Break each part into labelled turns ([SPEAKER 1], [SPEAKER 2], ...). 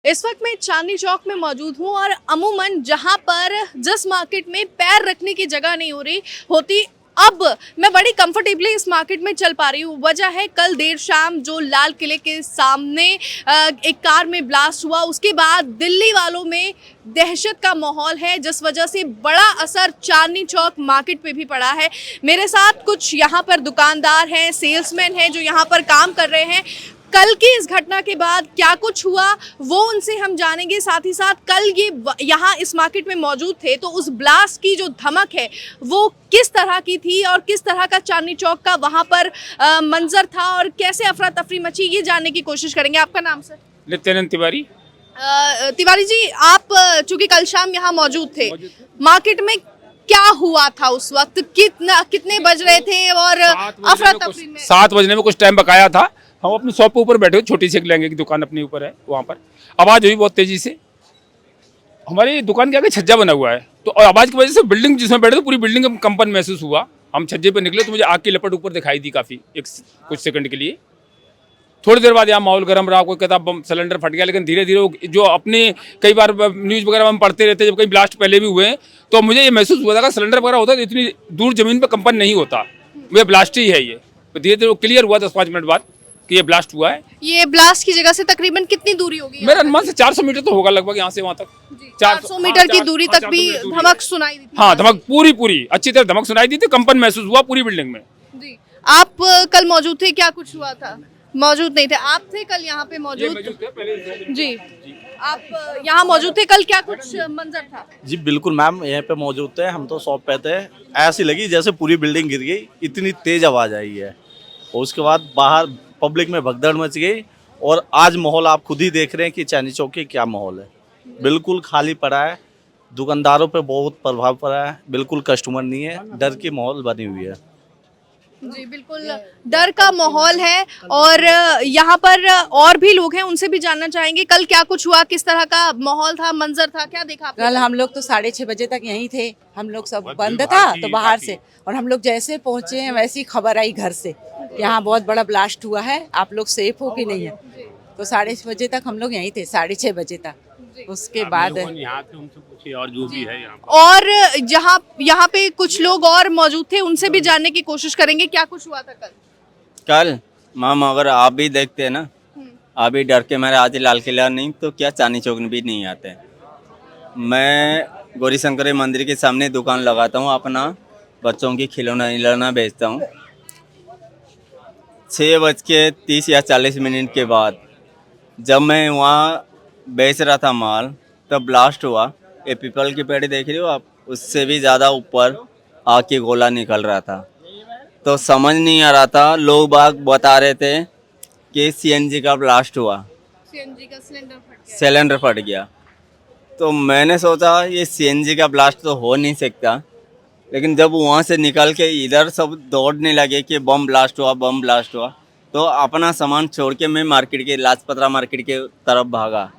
[SPEAKER 1] इस वक्त मैं चांदनी चौक में मौजूद हूँ और अमूमन जहाँ पर जिस मार्केट में पैर रखने की जगह नहीं हो रही होती, अब मैं बड़ी कंफर्टेबली इस मार्केट में चल पा रही हूँ। वजह है कल देर शाम जो लाल किले के सामने एक कार में ब्लास्ट हुआ, उसके बाद दिल्ली वालों में दहशत का माहौल है, जिस वजह से बड़ा असर चांदनी चौक मार्केट पे भी पड़ा है। मेरे साथ कुछ यहाँ पर दुकानदार हैं, सेल्समैन हैं जो यहाँ पर काम कर रहे हैं। कल की इस घटना के बाद क्या कुछ हुआ वो उनसे हम जानेंगे। साथ ही साथ कल ये यहाँ इस मार्केट में मौजूद थे तो उस ब्लास्ट की जो धमक है वो किस तरह की थी और किस तरह का चांदनी चौक का वहाँ पर मंजर था और कैसे अफरा तफरी मची, ये जानने की कोशिश करेंगे। आपका नाम सर?
[SPEAKER 2] नित्यानंद तिवारी।
[SPEAKER 1] तिवारी जी, आप चूंकि कल शाम यहाँ मौजूद थे, मार्केट में क्या हुआ था उस वक्त? कितने बज रहे थे और अफरा तफरी में?
[SPEAKER 2] 7 बजने में कुछ टाइम बकाया था। हम अपनी शॉप पे ऊपर बैठे हुए, छोटी सी एक लहंगे की दुकान अपनी ऊपर है, वहाँ पर आवाज़ हुई बहुत तेजी से। हमारी दुकान के आगे छज्जा बना हुआ है, तो और आवाज़ की वजह से बिल्डिंग जिसमें बैठे थे पूरी बिल्डिंग में कंपन महसूस हुआ। हम छज्जे पे निकले तो मुझे आग की लपट ऊपर दिखाई दी काफ़ी, कुछ सेकंड के लिए। थोड़ी देर बाद यहाँ माहौल गर्म रहा, कोई कहता बम सिलेंडर फट गया, लेकिन धीरे धीरे जो अपने कई बार न्यूज़ वगैरह हम पढ़ते रहते हैं, जब कई ब्लास्ट पहले भी हुए हैं तो मुझे ये महसूस हुआ था कि सिलेंडर वगैरह होता तो इतनी दूर जमीन पर कंपन नहीं होता। मुझे ब्लास्ट ही है ये, तो धीरे धीरे क्लियर हुआ 10-5 मिनट बाद कि ये ब्लास्ट हुआ है।
[SPEAKER 1] ये ब्लास्ट की जगह से तकरीबन कितनी दूरी होगी?
[SPEAKER 2] मेरे अनुमान से 400 मीटर तो होगा लगभग, यहाँ से वहाँ तक
[SPEAKER 1] 400 मीटर की दूरी तक भी धमक सुनाई दी थी?
[SPEAKER 2] हाँ, धमक पूरी अच्छी तरह धमक सुनाई दी थी, कंपन महसूस हुआ पूरी बिल्डिंग में।
[SPEAKER 1] जी, आप कल मौजूद थे, क्या कुछ हुआ था? मौजूद नहीं थे, आप थे कल यहाँ पे मौजूद? जी, आप यहाँ मौजूद थे कल, क्या कुछ मंजर था?
[SPEAKER 3] जी बिल्कुल मैम, यहाँ पे मौजूद थे, हम तो शॉप पे थे। ऐसी लगी जैसे पूरी बिल्डिंग गिर गई, इतनी तेज आवाज़ आई है। और उसके बाद बाहर पब्लिक में भगदड़ मच गई। और आज माहौल आप खुद ही देख रहे हैं कि चांदनी चौक की क्या माहौल है। बिल्कुल खाली पड़ा है, दुकानदारों पे बहुत प्रभाव पड़ा है, बिल्कुल कस्टमर नहीं है, डर की माहौल बनी हुई है।
[SPEAKER 1] जी बिल्कुल, डर का माहौल है। और यहाँ पर और भी लोग हैं, उनसे भी जानना चाहेंगे कल क्या कुछ हुआ, किस तरह का माहौल था, मंजर था, क्या देखा आपने?
[SPEAKER 4] कल हम लोग तो 6:30 बजे तक यहीं थे, हम लोग सब बंद था तो बाहर से, और हम लोग जैसे पहुंचे हैं वैसी खबर आई घर से, यहाँ बहुत बड़ा ब्लास्ट हुआ है, आप लोग सेफ हो कि नहीं है। तो 6:30 बजे तक हम लोग यहीं थे, 6:30 बजे तक। उसके बाद
[SPEAKER 2] और जो भी है
[SPEAKER 1] और यहाँ पे कुछ लोग और मौजूद थे, उनसे भी जानने की कोशिश करेंगे क्या कुछ हुआ था कल।
[SPEAKER 5] कल मैम अगर आप भी देखते हैं ना, आप भी डर के मारे आज लाल किला नहीं तो क्या चांदनी चौक भी नहीं आते। मैं गौरी शंकर मंदिर के सामने दुकान लगाता हूँ, अपना बच्चों की खिलौना बेचता हूँ। 6:30 या 40 मिनट के बाद जब मैं वहाँ बेच रहा था माल, तब ब्लास्ट हुआ। ये पीपल की पेड़ देख रहे हो आप, उससे भी ज़्यादा ऊपर आग की गोला निकल रहा था। तो समझ नहीं आ रहा था, लोग बाग बता रहे थे कि सीएनजी का ब्लास्ट हुआ,
[SPEAKER 1] सीएनजी का
[SPEAKER 5] सिलेंडर फट गया। तो मैंने सोचा ये सीएनजी का ब्लास्ट तो हो नहीं सकता, लेकिन जब वहाँ से निकल के इधर सब दौड़ने लगे कि बम ब्लास्ट हुआ, तो अपना सामान छोड़ के मैं मार्केट के लाजपतरा मार्केट के तरफ भागा।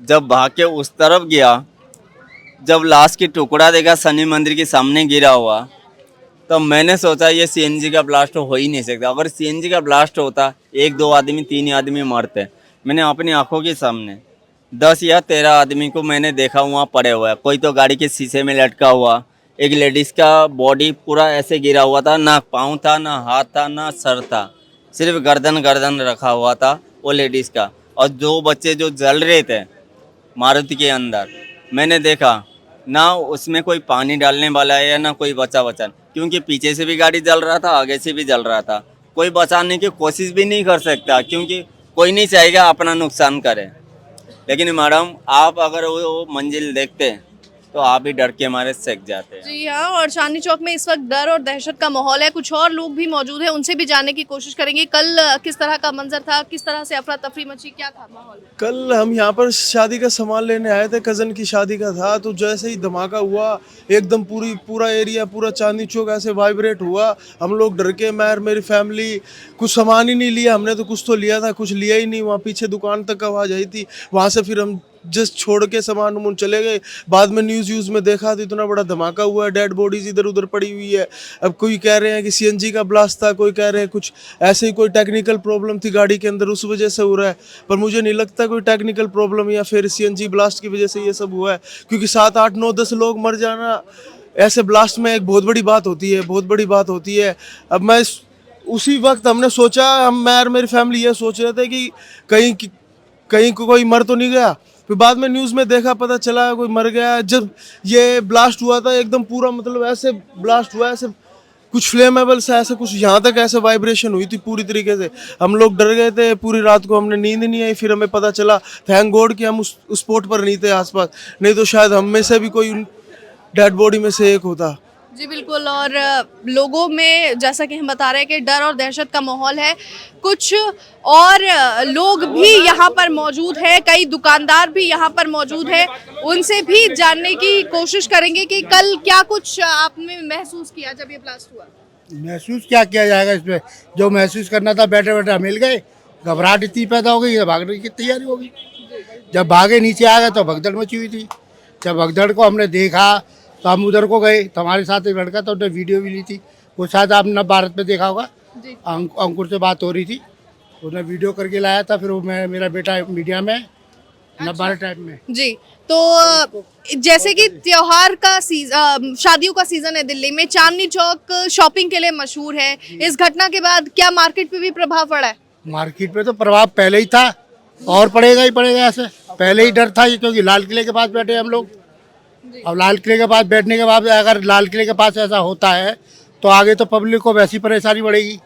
[SPEAKER 5] जब भाग के उस तरफ गया, जब लाश की टुकड़ा देखा शनि मंदिर के सामने गिरा हुआ, तो मैंने सोचा ये सीएनजी का ब्लास्ट हो ही नहीं सकता। अगर सीएनजी का ब्लास्ट होता 1-2 आदमी 3 आदमी मरते। मैंने अपनी आंखों के सामने 10 या 13 आदमी को मैंने देखा वहाँ पड़े हुआ है। कोई तो गाड़ी के शीशे में लटका हुआ, एक लेडीज़ का बॉडी पूरा ऐसे गिरा हुआ था, ना पाँव था, ना हाथ था, ना सर था, सिर्फ गर्दन रखा हुआ था वो लेडीज़ का। और जो बच्चे जो जल रहे थे मारुति के अंदर, मैंने देखा ना उसमें कोई पानी डालने वाला है या ना कोई बचा, क्योंकि पीछे से भी गाड़ी जल रहा था, आगे से भी जल रहा था। कोई बचाने की कोशिश भी नहीं कर सकता, क्योंकि कोई नहीं चाहेगा अपना नुकसान करे। लेकिन मैडम आप अगर वो मंजिल देखते तो आप भी डर के मारे सेक जाते हैं।
[SPEAKER 1] जी हाँ, और चांदनी चौक में इस वक्त डर और दहशत का माहौल है। कुछ और लोग भी मौजूद हैं, उनसे भी जानने की कोशिश करेंगे कल किस तरह का मंजर था, किस तरह से अफरा तफरी मची, क्या था माहौल?
[SPEAKER 6] कल हम यहाँ पर शादी का सामान लेने आए थे, कज़न की शादी का था। तो जैसे ही धमाका हुआ, एकदम पूरा एरिया, पूरा चांदनी चौक ऐसे वाइब्रेट हुआ। हम लोग डर के मार, मेरी फैमिली, कुछ सामान ही नहीं लिया हमने, तो कुछ तो लिया था, कुछ लिया ही नहीं। वहाँ पीछे दुकान तक आवाज़ आई थी, वहाँ से फिर हम जस्ट छोड़ के सामान उमान चले गए। बाद में न्यूज़ में देखा तो इतना बड़ा धमाका हुआ है, डेड बॉडीज इधर उधर पड़ी हुई है। अब कोई कह रहे हैं कि सीएनजी का ब्लास्ट था, कोई कह रहे हैं कुछ ऐसे ही कोई टेक्निकल प्रॉब्लम थी गाड़ी के अंदर, उस वजह से हो रहा है। पर मुझे नहीं लगता कोई टेक्निकल प्रॉब्लम या फिर सीएनजी ब्लास्ट की वजह से ये सब हुआ है, क्योंकि 7, 8, 9, 10 लोग मर जाना ऐसे ब्लास्ट में एक बहुत बड़ी बात होती है, बहुत बड़ी बात होती है। अब मैं उसी वक्त हमने सोचा, मैं और मेरी फैमिली ये सोच रहे थे कि कहीं कोई मर तो नहीं गया। फिर बाद में न्यूज़ में देखा, पता चला कोई मर गया। जब ये ब्लास्ट हुआ था एकदम पूरा मतलब ऐसे ब्लास्ट हुआ, ऐसे कुछ फ्लेमेबल सा ऐसे कुछ यहाँ तक ऐसे वाइब्रेशन हुई थी पूरी तरीके से। हम लोग डर गए थे, पूरी रात को हमने नींद नहीं आई। फिर हमें पता चला, थैंक गॉड कि हम उस स्पॉट पर नहीं थे आसपास, नहीं तो शायद हम में से भी कोई डेड बॉडी में से एक होता।
[SPEAKER 1] जी बिल्कुल। और लोगों में जैसा कि हम बता रहे हैं कि डर और दहशत का माहौल है। कुछ और लोग भी यहाँ पर मौजूद है, कई दुकानदार भी यहाँ पर मौजूद है, उनसे भी जानने की कोशिश करेंगे कि कल क्या कुछ आपने महसूस किया जब ये ब्लास्ट हुआ।
[SPEAKER 7] महसूस क्या किया जाएगा इसमें, जो महसूस करना था बैठे बैठे मिल गए। घबराहट इतनी पैदा हो गई, भागने की तैयारी हो गई। जब भागे नीचे आ गए तो भगदड़ मची हुई थी। जब भगदड़ को हमने देखा तो हम उधर को गए, तो हमारे साथ एक लड़का था, उसने वीडियो भी ली थी। वो शायद आपने भारत में देखा होगा, अंकुर से बात हो रही थी, उसने वीडियो करके लाया था। फिर वो मेरा बेटा मीडिया में भारत टाइप में।
[SPEAKER 1] जी, तो जैसे कि त्योहार का शादियों का सीजन है दिल्ली में, चांदनी चौक शॉपिंग के लिए मशहूर है। इस घटना के बाद क्या मार्केट पे भी प्रभाव पड़ा है?
[SPEAKER 7] मार्केट पे तो प्रभाव पहले ही था और पड़ेगा ही पड़ेगा। ऐसे पहले ही डर था ये, क्योंकि लाल किले के पास बैठे हम लोग। अब लाल किले के पास बैठने के बाद अगर लाल किले के पास ऐसा होता है तो आगे तो पब्लिक को वैसी परेशानी बढ़ेगी,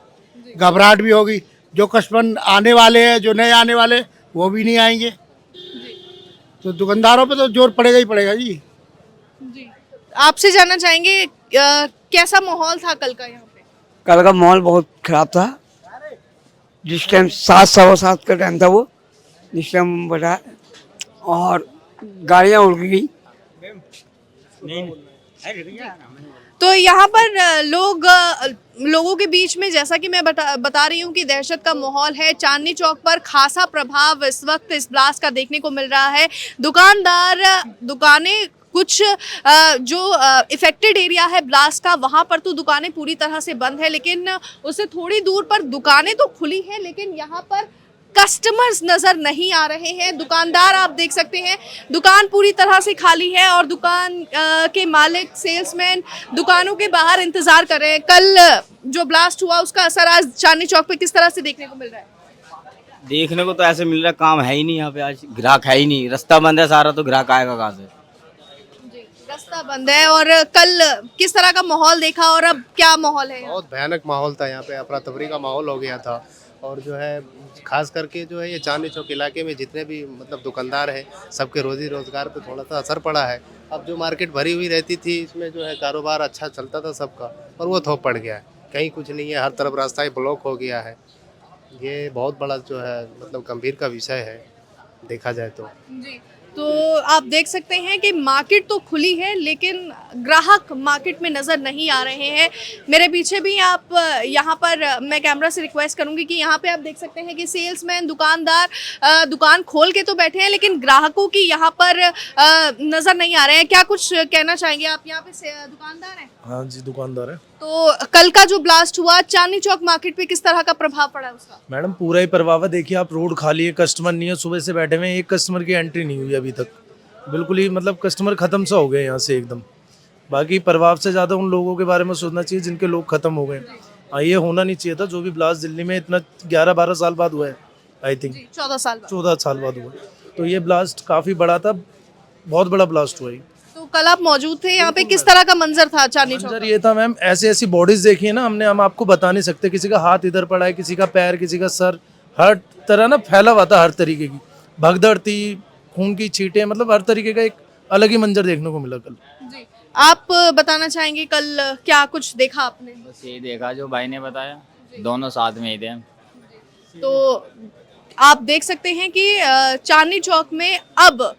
[SPEAKER 7] घबराहट भी होगी। जो कस्टमर आने वाले हैं, जो नए आने वाले, वो भी नहीं आएंगे। तो दुकानदारों पे तो जोर पड़ेगा ही पड़ेगा जी।
[SPEAKER 1] आपसे जानना चाहेंगे कैसा माहौल था कल का यहाँ पे?
[SPEAKER 8] कल का माहौल बहुत खराब था। जिस टाइम 7, 7:15 का टाइम था वो, जिस टाइम बता, और गाड़ियाँ उड़ गई।
[SPEAKER 1] तो यहाँ पर लोगों के बीच में, जैसा कि मैं बता रही हूँ कि दहशत का माहौल है। चांदनी चौक पर खासा प्रभाव इस वक्त इस ब्लास्ट का देखने को मिल रहा है। दुकानें कुछ जो इफेक्टेड एरिया है ब्लास्ट का, वहाँ पर तो दुकानें पूरी तरह से बंद है, लेकिन उससे थोड़ी दूर पर दुकानें तो खुली हैं, लेकिन यहाँ पर कस्टमर्स नजर नहीं आ रहे हैं। दुकानदार आप देख सकते हैं, दुकान पूरी तरह से खाली है और दुकान के मालिक, सेल्समैन दुकानों के बाहर इंतजार कर रहे हैं। कल जो ब्लास्ट हुआ उसका असर आज चांदनी चौक पे किस तरह से देखने को मिल रहा है?
[SPEAKER 5] देखने को तो ऐसे मिल रहा है, काम है ही नहीं यहाँ पे, आज ग्राहक है ही नहीं, रास्ता बंद है सारा, तो ग्राहक आएगा कहाँ से?
[SPEAKER 1] रास्ता बंद है। और कल किस तरह का माहौल देखा और अब क्या माहौल है?
[SPEAKER 9] बहुत भयानक माहौल था यहाँ पे, अफरा तफरी का माहौल हो गया था। और जो है खास करके जो है ये चांदनी चौक इलाके में जितने भी मतलब दुकानदार हैं, सबके रोजी रोजगार पे थोड़ा सा असर पड़ा है। अब जो मार्केट भरी हुई रहती थी, इसमें जो है कारोबार अच्छा चलता था सबका, और वो थोप पड़ गया है। कहीं कुछ नहीं है, हर तरफ रास्ता ही ब्लॉक हो गया है। ये बहुत बड़ा जो है मतलब गंभीर का विषय है देखा जाए तो।
[SPEAKER 1] जी, तो आप देख सकते हैं कि मार्केट तो खुली है, लेकिन ग्राहक मार्केट में नज़र नहीं आ रहे हैं। मेरे पीछे भी आप यहाँ पर, मैं कैमरा से रिक्वेस्ट करूँगी कि यहाँ पे आप देख सकते हैं कि सेल्समैन, दुकानदार दुकान खोल के तो बैठे हैं, लेकिन ग्राहकों की यहाँ पर नज़र नहीं आ रहे हैं। क्या कुछ कहना चाहेंगे आप? यहाँ पे दुकानदार हैं?
[SPEAKER 6] हाँ जी, दुकानदार है।
[SPEAKER 1] तो कल का जो ब्लास्ट हुआ, चांदनी चौक मार्केट पे किस तरह का प्रभाव पड़ा है उसका?
[SPEAKER 6] मैडम पूरा ही प्रभाव है। देखिए आप, रोड खाली है, कस्टमर नहीं है, सुबह से बैठे हुए हैं, एक कस्टमर की एंट्री नहीं हुई अभी तक। बिल्कुल ही मतलब कस्टमर खत्म सा हो गए यहाँ से एकदम। बाकी प्रभाव से ज़्यादा उन लोगों के बारे में सोचना चाहिए जिनके लोग खत्म हो गए। ये होना नहीं चाहिए था। जो भी ब्लास्ट दिल्ली में इतना 11-12 साल बाद हुआ है, आई थिंक 14 साल बाद हुआ, तो ये ब्लास्ट काफ़ी बड़ा था, बहुत बड़ा ब्लास्ट हुआ।
[SPEAKER 1] तो कल आप मौजूद थे यहाँ पे, किस तरह का मंजर था चांदनी चौक?
[SPEAKER 6] मंजर ये था मैम, ऐसी बॉडीज देखी है ना हमने, हम आपको बता नहीं सकते। किसी का हाथ इधर पड़ा है, किसी का पैर, किसी का सर, हर तरह ना फैला हुआ था, हर तरीके की भगदड़ थी, खून की छींटें, मतलब हर तरीके का एक अलग ही मंजर देखने को मिला कल।
[SPEAKER 1] जी, आप बताना चाहेंगे कल क्या कुछ देखा आपने?
[SPEAKER 10] बस यही देखा जो भाई ने बताया, दोनों साथ में ही थे।
[SPEAKER 1] तो आप देख सकते हैं कि चांदनी चौक में अब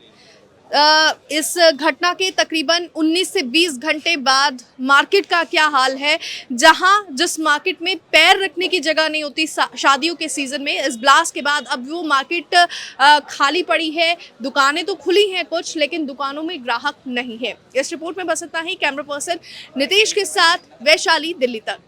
[SPEAKER 1] इस घटना के तकरीबन 19 से 20 घंटे बाद मार्केट का क्या हाल है, जहां जिस मार्केट में पैर रखने की जगह नहीं होती शादियों के सीजन में, इस ब्लास्ट के बाद अब वो मार्केट खाली पड़ी है। दुकानें तो खुली हैं कुछ, लेकिन दुकानों में ग्राहक नहीं है। इस रिपोर्ट में बस इतना ही। कैमरा पर्सन नितेश के साथ वैशाली, दिल्ली तक।